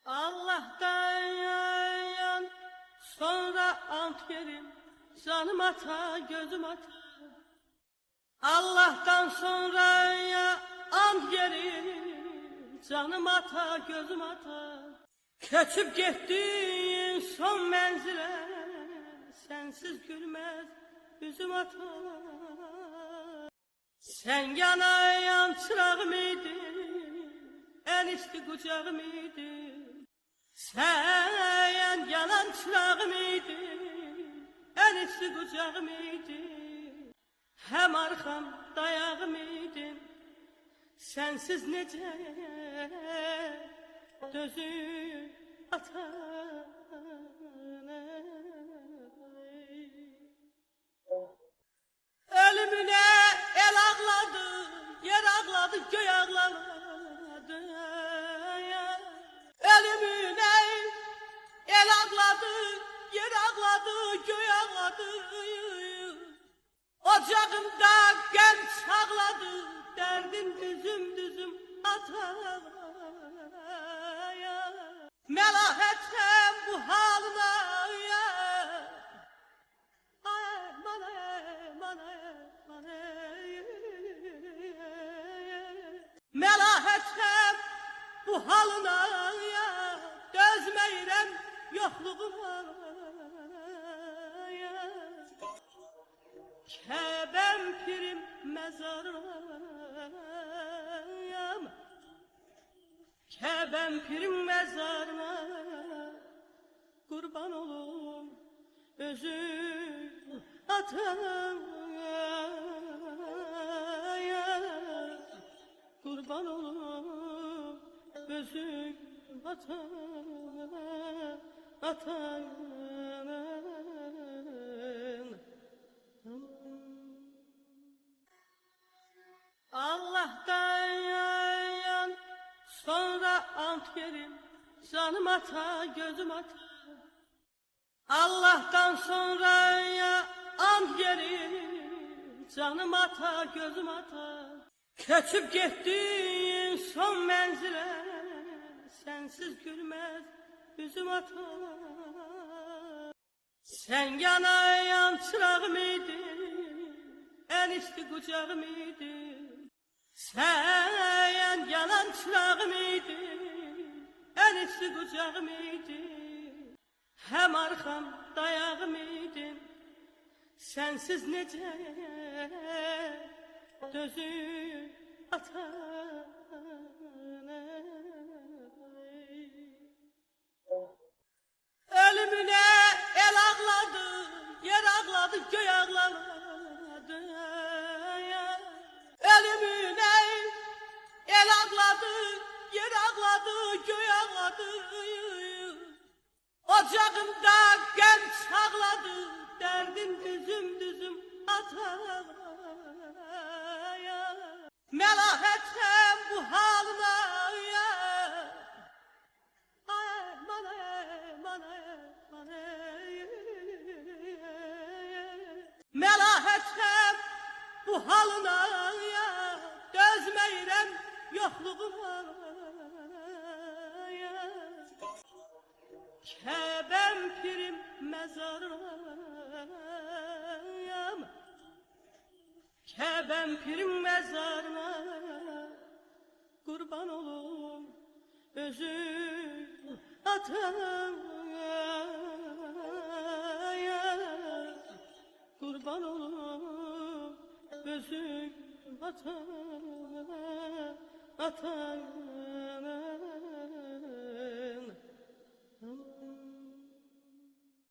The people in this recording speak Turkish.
Allah'tan yan sonra ant yerim, canım ata gözüm ata. Allah'tan sonra ya ant yerim, canım ata gözüm ata. Köçüp gittin son menzile, sensiz gülmez yüzüm ata. Sen yanayan çırağım idin, en isti kucağım idin. Sen yanan çırağım idin, en isti kucağım idin. Hem arkam dayağım idin, sensiz nece dözüm atan. Ölümüne el ağladı, yer ağladı, göğe ağladı. Ölümüne el ağladı, yer ağladı, göğe ağladı. Ocağımda genç ağladı, derdim düzüm düzüm ata. Melah etsem bu haline ya. Melah etsem bu halına ya, dözmeyrem yokluğuma ya. Kebem pirim mezarına ya, kebem pirim mezarına kurban olum özüm atan ya. Kurban olum özüm atan, atan. Allah'tan yan sonra ant yerim, canım ata gözüm ata. Allah'tan sonra ya ant yerim, canım ata gözüm ata. Köçüp gittin son menzile, sensiz gülmez yüzüm ata. Sen yanayan çırağım idin, en isti kucağım idin. Sen yanan çırağım idin, en isti kucağım idin. Hem arkam dayağım idin, sensiz nece dözüm atan. Ölümüne el ağladı, yer ağladı, göğe ağladı. Ölümüne el ağladı, yer ağladı, göğe ağladı. Ocağımda genç ağladı, derdim düzüm düzüm ata. Melah etsem bu haline ya. Melah etsem bu haline ya, dözmeyrem yokluğuma ya. Kebem pirim mezarına ya, kebem pirim mezarına kurban olum özüm atan ya. Kurban olum özüm atan, atan.